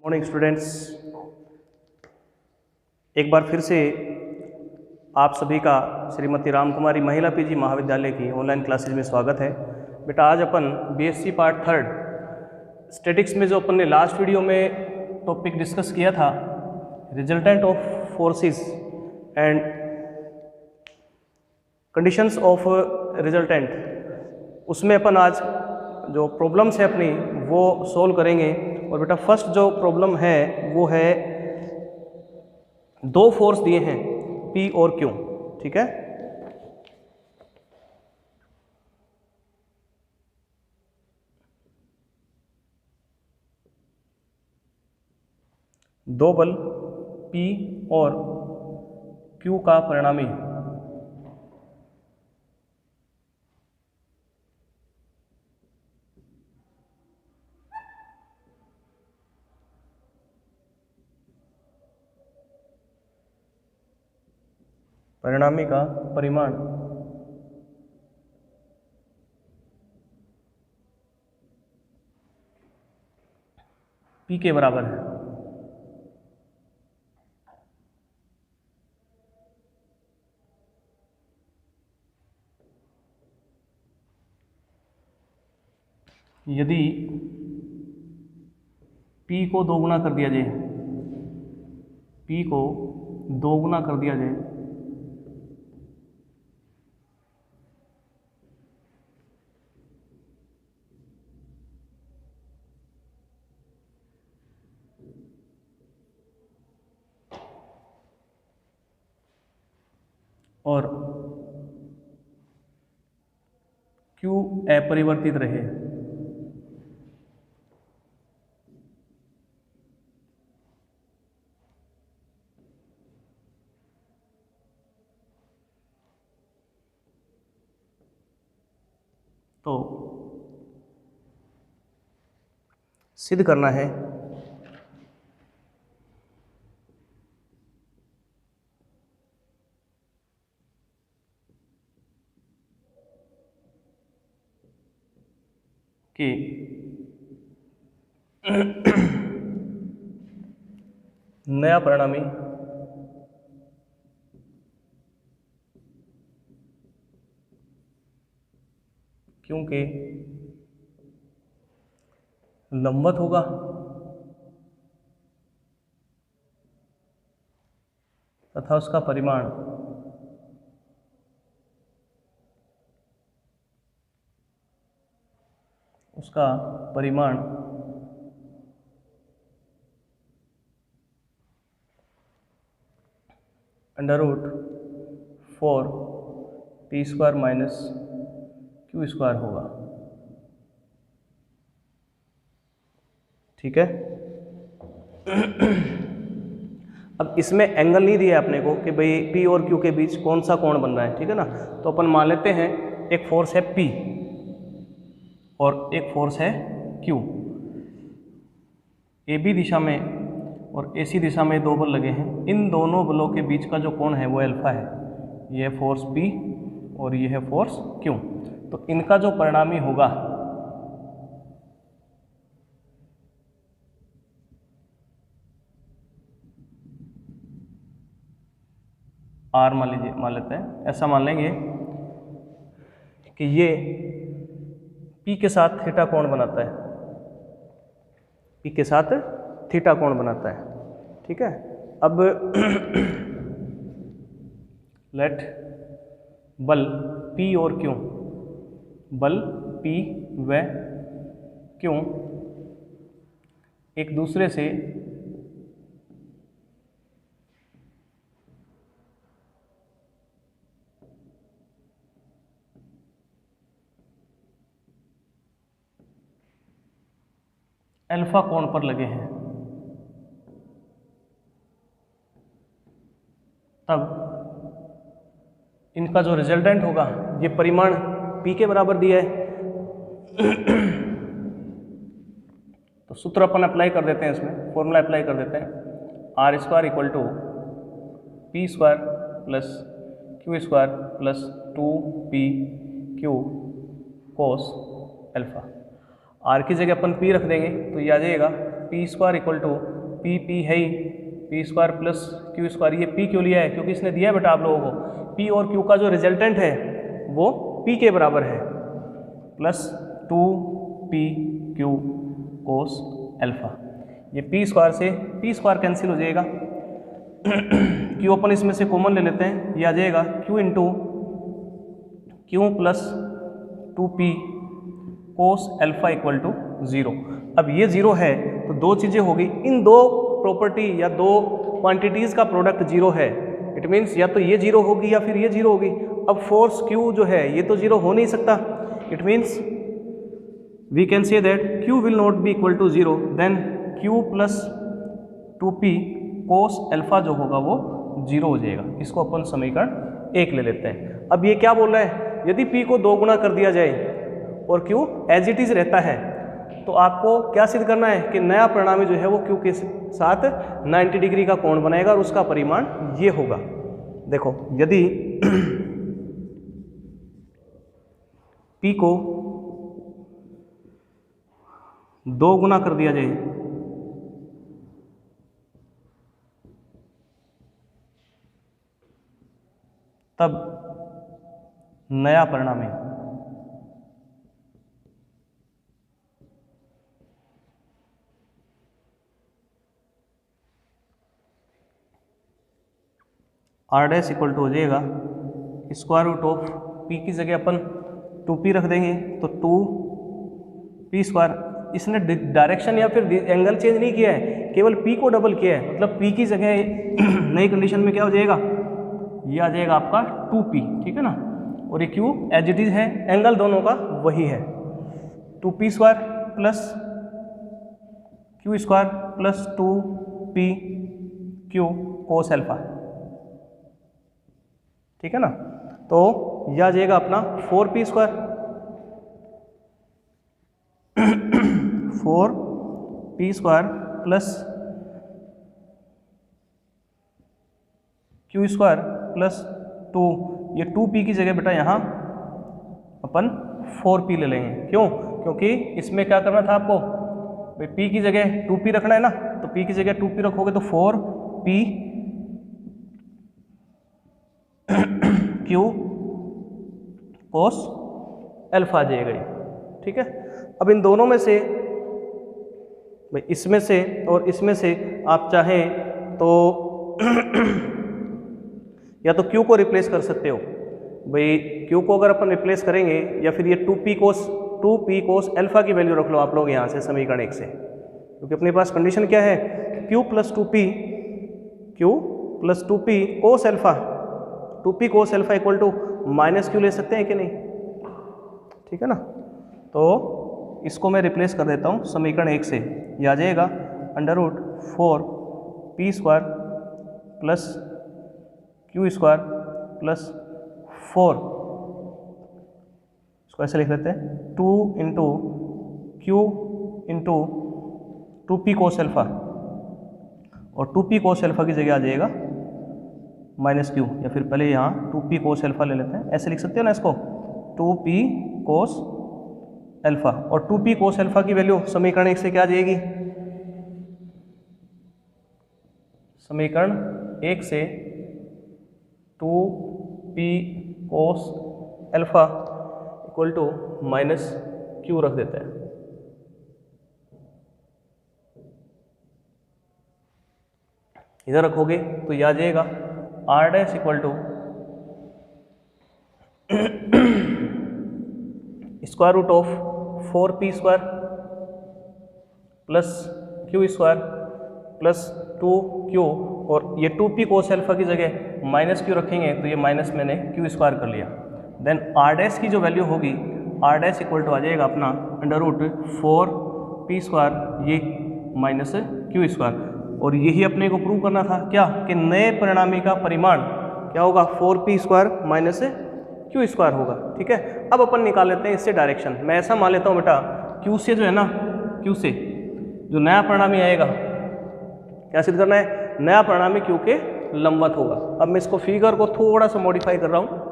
Morning students, एक बार फिर से आप सभी का श्रीमती रामकुमारी महिला पीजी महाविद्यालय की ऑनलाइन क्लासेज में स्वागत है। बेटा, आज अपन बीएससी पार्ट थर्ड स्टैटिक्स में जो अपन ने लास्ट वीडियो में टॉपिक डिस्कस किया था, resultant of forces and conditions of resultant, उसमें अपन आज जो प्रॉब्लम्स है अपनी वो सोल्व करेंगे। और बेटा, फर्स्ट जो प्रॉब्लम है वो है, दो फोर्स दिए हैं P और Q, ठीक है। दो बल P और Q का परिणामी का परिमाण P के बराबर है। यदि P को दोगुना कर दिया जाए, P को दोगुना कर दिया जाए और Q अपरिवर्तित रहे, तो सिद्ध करना है कि नया परिणामी क्योंकि लंबवत होगा तथा उसका परिमाण √4 P² माइनस Q² होगा, ठीक है। अब इसमें एंगल नहीं दिया अपने को कि भाई P और Q के बीच कौन सा कोण बन रहा है, ठीक है ना। तो अपन मान लेते हैं एक फोर्स है P और एक फोर्स है Q। AB दिशा में और AC दिशा में दो बल लगे हैं। इन दोनों बलों के बीच का जो कोण है वो अल्फा है। यह फोर्स P और यह है फोर्स Q। तो इनका जो परिणामी होगा R मान लेते हैं, ऐसा मान लेंगे कि ये P के साथ थीटा कोण बनाता है, P के साथ थीटा कोण बनाता है, ठीक है। अब लेट बल P और Q, बल P व Q एक दूसरे से अल्फा कोण पर लगे हैं, तब इनका जो रिजल्टेंट होगा, ये परिमाण P के बराबर दिया है। तो सूत्र अपन अप्लाई कर देते हैं, इसमें फॉर्मूला अप्लाई कर देते हैं। R² = P² plus Q² plus 2PQ cos alpha. R की जगह अपन P रख देंगे तो ये आ जाएगा P square equal to P है ही P square plus Q square. ये पी क्यों लिया है? क्योंकि इसने दिया है बेटा आप लोगों को पी और क्यू का जो रिजल्टेंट है वो पी के बराबर है, plus 2p q cos alpha. ये पी स्क्वायर से पी स्क्वायर कैंसिल हो जाएगा, क्यू अपन इसमें से कॉमन ले लेते हैं, ये आ जाएगा q into q plus 2p cos alpha equal to 0। अब ये 0 है तो दो चीज़ें होगी, इन दो प्रॉपर्टी या दो क्वांटिटीज़ का प्रोडक्ट 0 है, इट मीन्स या तो ये 0 होगी या फिर ये 0 होगी। अब फोर्स q जो है ये तो 0 हो नहीं सकता, it means we can say that q will not be equal to 0, then q plus 2p cos alpha जो होगा वो 0 हो जाएगा। इसको अपन समीकरण 1 ले लेते हैं। अब ये क्या बोल रहा है, यदि p को 2 गुना कर दिया जाए और q एज इट इज रहता है तो आपको क्या सिद्ध करना है कि नया परिणामी जो है वो q के साथ 90 डिग्री का कोण बनाएगा और उसका परिमाण ये होगा। देखो यदि p को 2 गुना कर दिया जाए तब नया परिणामी आर डैश इक्वल टू हो जाएगा स्क्वायर रूट ऑफ पी की जगह अपन 2p रख देंगे तो 2p स्क्वायर। इसने डायरेक्शन या फिर एंगल चेंज नहीं किया है, केवल p को डबल किया है, मतलब p की जगह नई कंडीशन में क्या हो जाएगा, ये आ जाएगा आपका 2p, ठीक है ना। और ये q एज इट इज है, एंगल दोनों का वही है, 2p square plus q square plus 2p q cos alpha, ठीक है ना। तो यह आ जाएगा अपना 4p square 4p square plus q square plus 2, ये 2p की जगह बेटा यहाँ अपन 4p ले लेंगे। क्यों? क्योंकि इसमें क्या करना था आपको, भाई p की जगह 2p रखना है ना, तो p की जगह 2p रखोगे तो 4p q कोस अल्फा आ जाएगा, ठीक है। अब इन दोनों में से भाई इसमें से और इसमें से आप चाहें तो या तो q को रिप्लेस कर सकते हो, भाई q को अगर अपन रिप्लेस करेंगे या फिर ये 2p कोस अल्फा की वैल्यू रख लो आप लोग यहाँ से समीकरण 1 से, क्योंकि अपने पास कंडीशन क्या है, q plus 2p cos alpha, 2p cos alpha equal to minus q ले सकते हैं कि नहीं, ठीक है ना। तो इसको मैं रिप्लेस कर देता हूँ समीकरण 1 से, यह आ जाएगा under root 4p square plus q square plus 4, इसको ऐसे लिख लेते हैं 2 into q into 2p cos alpha, और 2p कोस अल्फा की जगह आ जाएगा माइनस q, या फिर पहले यहाँ 2p कोस अल्फा ले लेते हैं, ऐसे लिख सकते हो ना इसको 2p कोस अल्फा, और 2p कोस अल्फा की वैल्यू समीकरण 1 से क्या आ जाएगी, समीकरण 1 से 2p cos alpha equal to minus q रख देते हैं। इधर रखोगे तो यह आ जाएगा R dash equal to square root of 4p square plus q square plus 2q, और ये 2p कोस अल्फा की जगह माइनस q रखेंगे तो ये माइनस मैंने q स्क्वायर कर लिया। देन आर डैश की जो वैल्यू होगी, आर डैश इक्वल टू आ जाएगा अपना अंडर रूट 4p स्क्वायर ये माइनस q स्क्वायर, और यही अपने को प्रूव करना था क्या, कि नए परिणामी का परिमाण क्या होगा, 4p square minus q square होगा, ठीक है। अब अपन निकाल लेते हैं इससे डायरेक्शन। मैं ऐसा मान लेता हूँ बेटा q से जो है ना, q से जो नया परिणामी आएगा, क्या सिद्ध करना है, नया परिणामी q के लंबवत होगा। अब मैं इसको फिगर को थोड़ा सा मॉडिफाई कर रहा हूँ,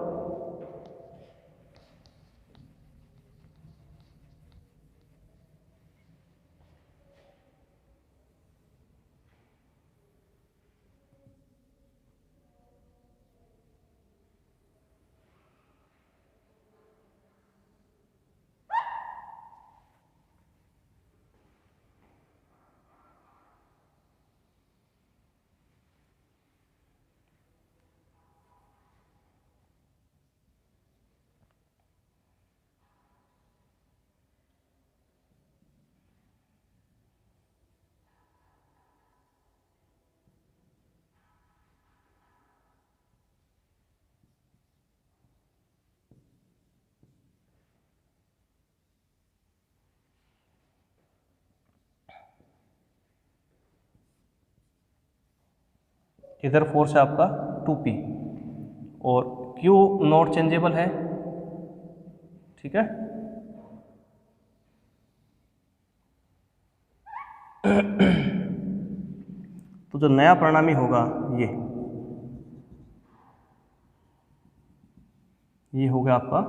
इधर फोर्स है आपका 2p और q नॉट चेंजेबल है, ठीक है। तो जो नया परिणामी होगा ये हो गया आपका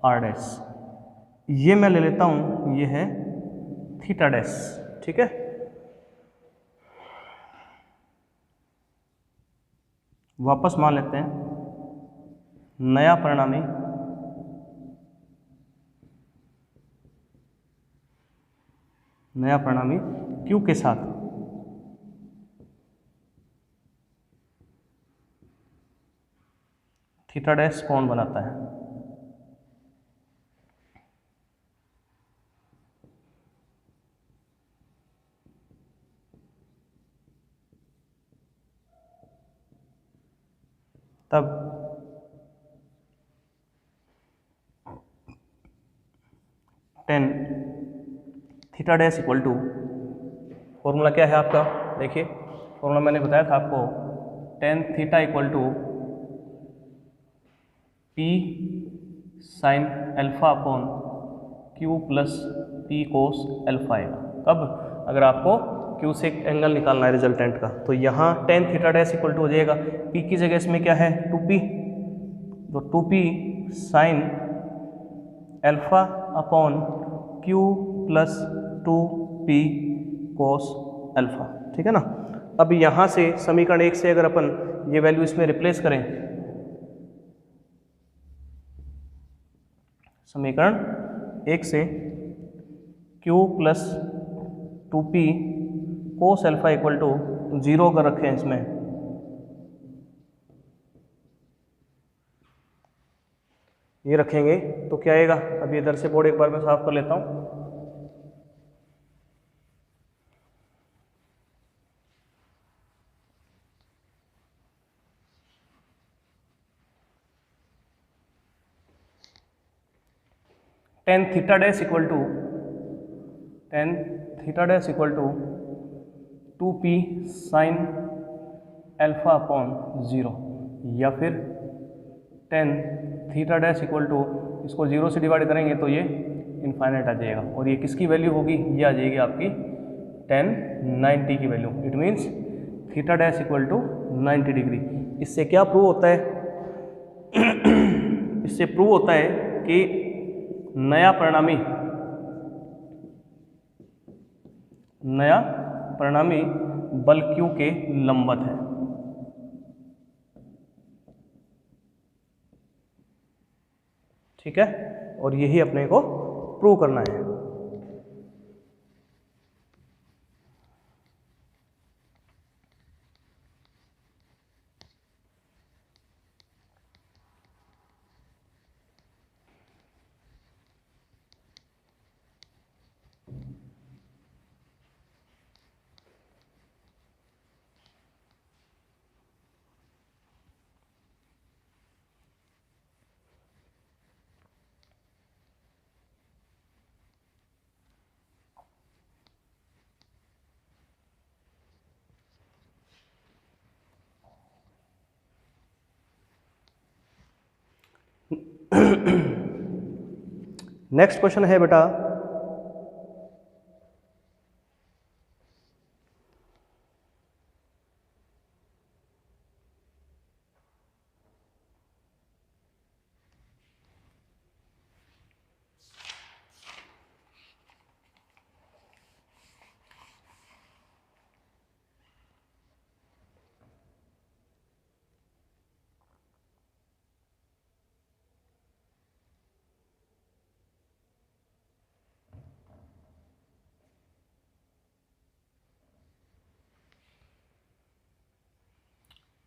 r डैश, ये मैं ले लेता हूं, ये है थीटा डैश, ठीक है। वापस मान लेते हैं नया परिणामी q के साथ थीटा डैश कोण बनाता है। तब ten theta dash equal to, formula क्या है आपका, देखिए फॉर्मूला मैंने बताया था आपको, ten theta equal to P sine alpha upon Q plus P cos alpha आएगा। कब, अगर आपको क्यू से एंगल निकालना है रिजल्टेंट का, तो यहाँ ten theta dash equal to हो जाएगा पी की जगह इसमें क्या है 2p, तो 2p sine alpha upon Q plus 2p cos alpha, ठीक है ना। अब यहाँ से समीकरण 1 से अगर अपन ये वैल्यू इसमें रिप्लेस करें, समीकरण 1 से q plus 2p cos alpha equal to 0 कर रखे हैं इसमें, ये रखेंगे तो क्या आएगा। अभी इधर से बोर्ड एक बार मैं साफ कर लेता हूँ। Ten theta dash equal to 2p sine alpha upon 0, या फिर ten theta dash equal to, इसको 0 से डिवाइड करेंगे तो ये इनफाइनाइट आ जाएगा, और ये किसकी वैल्यू होगी, ये आ जाएगी आपकी 1090 की value. It means theta dash equal to 90 degree. इससे क्या प्रूव होता है इससे प्रूव होता है कि नया परिणामी बल Q के लंबवत है, ठीक है, और यही अपने को प्रूव करना है। नेक्स्ट क्वेश्चन है बेटा,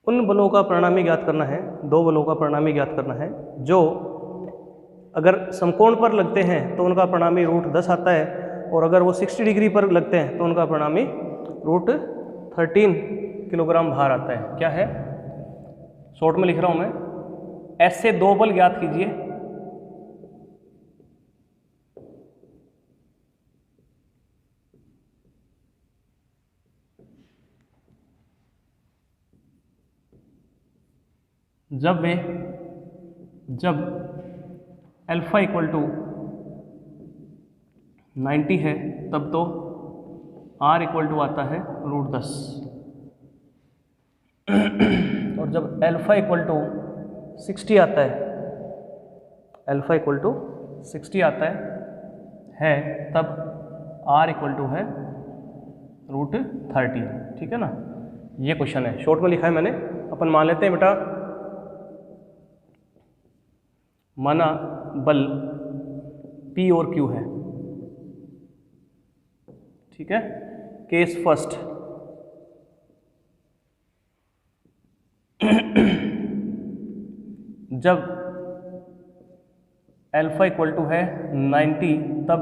उन बलों का परिणामी ज्ञात करना है, दो बलों का परिणामी ज्ञात करना है जो अगर समकोण पर लगते हैं तो उनका परिणामी √10 आता है, और अगर वो 60 डिग्री पर लगते हैं तो उनका परिणामी √13 किलोग्राम भार आता है। क्या है, शॉर्ट में लिख रहा हूं मैं, ऐसे दो बल ज्ञात कीजिए जब अल्फा इक्वल टू 90 है तब तो r इक्वल टू आता है √10 और जब अल्फा इक्वल टू 60 आता है, अल्फा इक्वल टू 60 आता है तब r इक्वल टू है √13। ठीक है ना, ये क्वेश्चन है, शॉर्ट में लिखा है मैंने। अपन मान लेते हैं बेटा, माना बल P और Q है। ठीक है, केस फर्स्ट, जब अल्फा इक्वल टू है 90 तब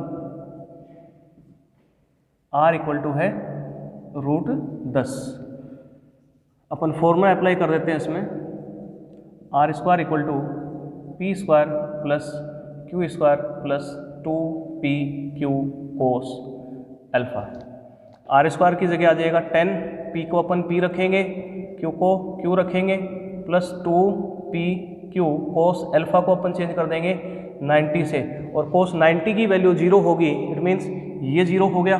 r इक्वल टू है √10। अपन फॉर्मूला अप्लाई कर देते हैं इसमें, r² equal to p² plus q² plus 2pq cos alpha. r² की जगह आ जाएगा 10, p को अपन p रखेंगे, q को q रखेंगे, प्लस 2pq cos अल्फा को अपन चेंज कर देंगे 90 से, और cos 90 की वैल्यू 0 होगी, इट मीन्स ये 0 हो गया।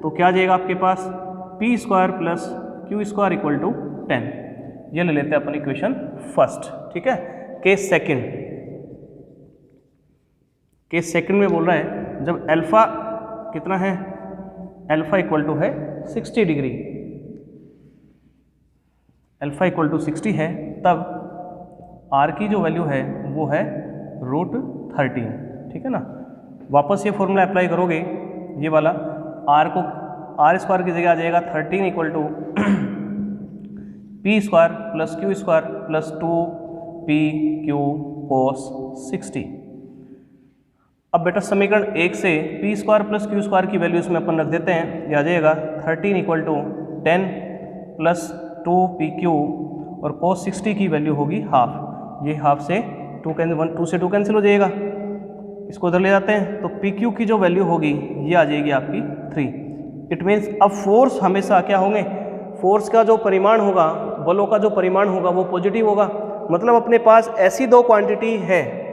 तो क्या आ जाएगा आपके पास, p² plus q² equal to 10। ये ले लेते हैं अपन इक्वेशन फर्स्ट। ठीक है, केस सेकंड में बोल रहा है जब अल्फा कितना है, अल्फा इक्वल टू है 60 डिग्री, अल्फा इक्वल टू 60 है तब r की जो वैल्यू है वो है √13। ठीक है ना, वापस ये फॉर्मूला अप्लाई करोगे, ये वाला r को r² की जगह आ जाएगा 13 equal to p² plus q² plus 2pq cos 60। अब बेटा समीकरण 1 से p² प्लस q² की वैल्यू इसमें अपन रख देते हैं, यह आ जाएगा 13 इक्वल टू 10 प्लस 2pq और cos 60 की वैल्यू होगी हाफ। ये हाफ से 2 से 2 कैंसिल हो जाएगा, इसको उधर ले जाते हैं तो pq की जो वैल्यू होगी ये आ जाएगी आपकी 3। इट मीन्स अब फोर्स हमेशा क्या होंगे, फोर्स का जो परिमाण होगा, बलों का जो परिमाण होगा वो पॉजिटिव होगा। मतलब अपने पास ऐसी दो क्वांटिटी है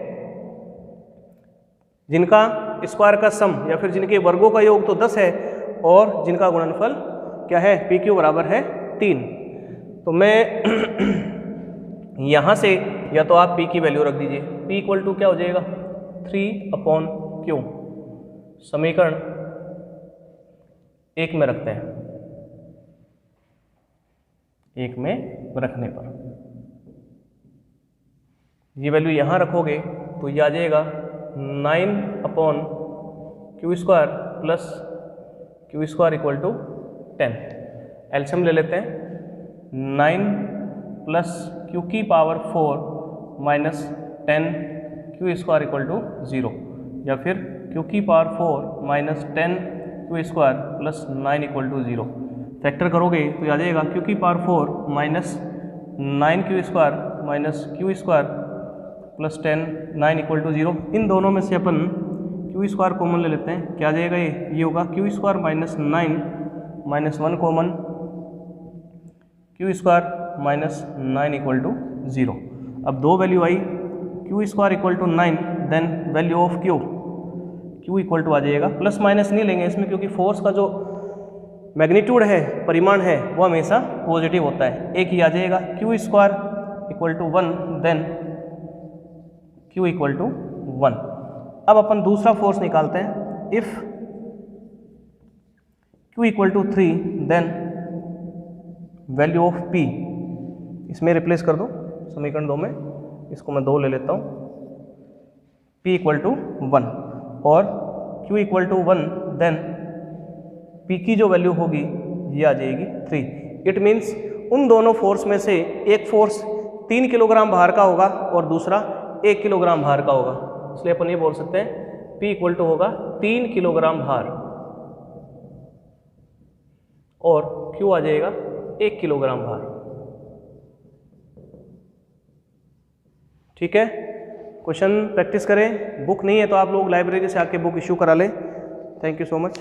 जिनका स्क्वायर का सम या फिर जिनके वर्गों का योग तो 10 है और जिनका गुणनफल क्या है, PQ बराबर है 3। तो मैं यहाँ से या तो आप P की वैल्यू रख दीजिए, P इक्वल टू क्या हो जाएगा 3/Q। समीकरण 1 में रखते हैं, 1 में रखने पर ये वैल्यू यहाँ रखोगे तो ये आ जाएगा 9/Q² plus Q² equal to 10। LCM ले लेते हैं, 9 प्लस Q की power 4 minus 10 Q² equal to 0, या फिर Q की power 4 minus 10 Q² plus 9 equal to 0। Factor करोगे तो आ जाएगा Q की power 4 minus 9Q² minus Q² plus 10 9 equal to 0। इन दोनों में से अपन Q² कॉमन ले लेते हैं, क्या आ जाएगा ये होगा Q² minus 9 minus 1 common, Q² minus 9 equal to 0। अब दो वैल्यू आई, Q² equal to 9, then value of Q equal to आ जाएगा, प्लस माइनस नहीं लेंगे इसमें क्योंकि फोर्स का जो मैग्नीट्यूड है, परिमाण है, वो हमेशा पॉजिटिव होता है। एक ही आ जाएगा Q² equal to 1, then Q equal to 1। अब अपन दूसरा फोर्स निकालते हैं, if Q equal to 3 then value of P, इसमें रिप्लेस कर दो समीकरण 2 में, इसको मैं 2 ले लेता हूँ, P इक्वल टू 1 और Q equal to 1, then P की जो वैल्यू होगी ये आ जाएगी 3। इट मीन्स उन दोनों फोर्स में से एक फोर्स 3 किलोग्राम भार का होगा और दूसरा 1 किलोग्राम भार का होगा, इसलिए अपन ये बोल सकते हैं P इक्वल टू होगा 3 किलोग्राम भार और Q आ जाएगा 1 किलोग्राम भार। ठीक है, क्वेश्चन प्रैक्टिस करें। बुक नहीं है तो आप लोग लाइब्रेरी से आके बुक इश्यू करा लें। Thank you so much.